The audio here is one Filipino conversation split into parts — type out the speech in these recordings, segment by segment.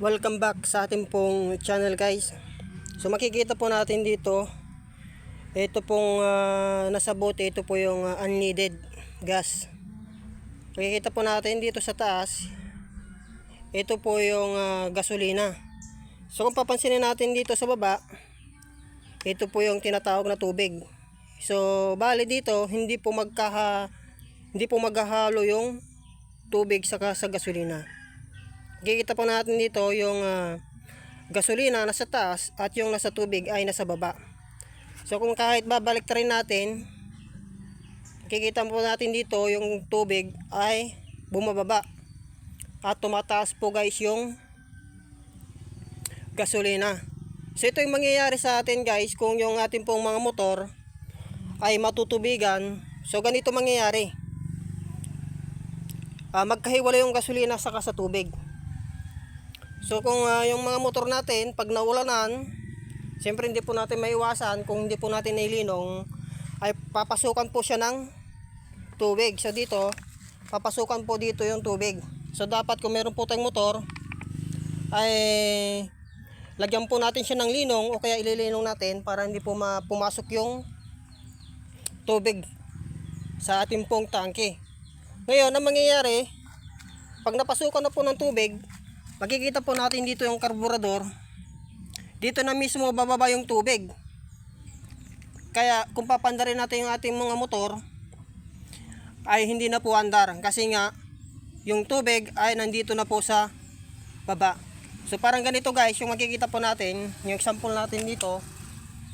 Welcome back sa ating pong channel, guys. So makikita po natin dito, ito pong nasa bote, ito po yung unleaded gas. Makikita po natin dito sa taas, ito po yung gasolina. So kung papansinin natin dito sa baba, ito po yung tinatawag na tubig. So bali dito hindi po maghahalo yung tubig sa gasolina. Makikita po natin dito yung gasolina nasa taas at yung nasa tubig ay nasa baba. So kung kahit babalik rin natin, makikita po natin dito yung tubig ay bumababa at tumataas po, guys, yung gasolina. So ito yung mangyayari sa atin, guys, kung yung ating pong mga motor ay matutubigan. So ganito mangyayari, magkahiwalay yung gasolina saka sa tubig. So kung yung mga motor natin pag naulanan, siyempre hindi po natin maiwasan, kung hindi po natin nailinong, ay papasukan po siya ng tubig. So dito, papasukan po dito yung tubig. So dapat kung meron po tayong motor, ay lagyan po natin siya ng linong o kaya ililinong natin para hindi po pumasok yung tubig sa ating pong tangke. Ngayon, ang mangyayari, pag napasukan na po ng tubig, makikita po natin dito yung karburador. Dito na mismo bababa yung tubig. Kaya kung papandarin natin yung ating mga motor, ay hindi na po andar. Kasi nga, yung tubig ay nandito na po sa baba. So parang ganito, guys, yung makikita po natin, yung example natin dito,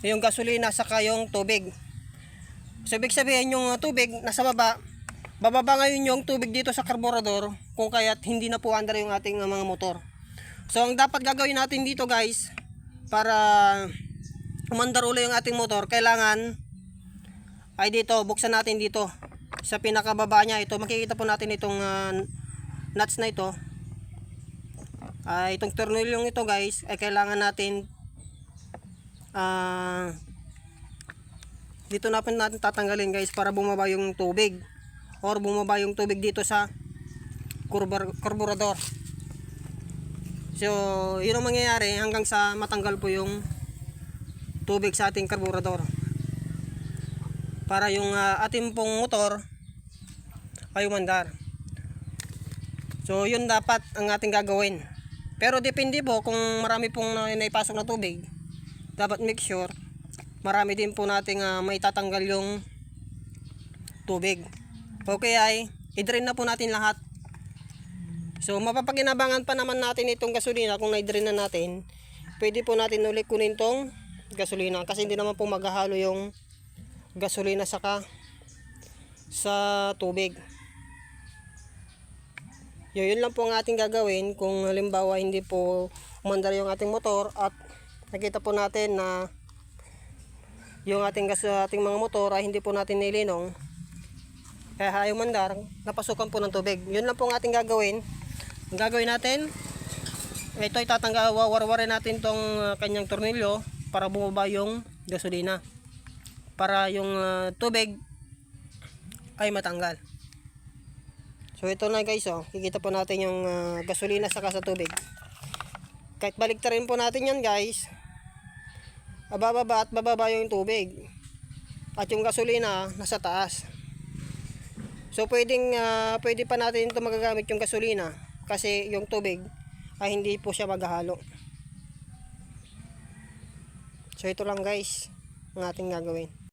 yung gasolina saka yung tubig. So ibig sabihin yung tubig nasa baba, bababa ngayon yung tubig dito sa karburador, kung kaya't hindi na po andar yung ating mga motor. So ang dapat gagawin natin dito, guys, para umandar ulit yung ating motor, kailangan ay dito, buksan natin dito sa pinakababa niya. Ito, makikita po natin itong nuts na ito. Itong tornilyong ito, guys, ay kailangan natin dito na po natin tatanggalin, guys, para bumaba yung tubig or bumaba yung tubig dito sa karburador. So yun ang mangyayari hanggang sa matanggal po yung tubig sa ating karburador, para yung ating pong motor ay umandar. So yun dapat ang ating gagawin. Pero depende po, kung marami pong naipasok na tubig, dapat make sure marami din po nating maitatanggal yung tubig. Okay, ay i-drain na po natin lahat. So mapapakinabangan pa naman natin itong gasolina kung na-drain na natin. Pwede po natin ulit kunin tong gasolina, kasi hindi naman po maghahalo yung gasolina saka sa tubig. Yun lang po ang ating gagawin kung halimbawa hindi po umandar yung ating motor at nakita po natin na yung ating mga motor ay hindi po natin nilinong, kaya ayaw mandar, napasukan po ng tubig. Yun lang po ang ating gagawin. Ang gagawin natin, ito ay wawarwarin natin tong kanyang tornilyo para bumaba yung gasolina, para yung tubig ay matanggal. So ito na, guys, kikita po natin yung gasolina saka sa tubig. Kahit baliktarin po natin yan, guys, bababa at bababa yung tubig at yung gasolina nasa taas. So pwede pa natin ito magagamit yung gasolina, kasi yung tubig ay hindi po siya maghahalo. So ito lang, guys, ang ating gagawin.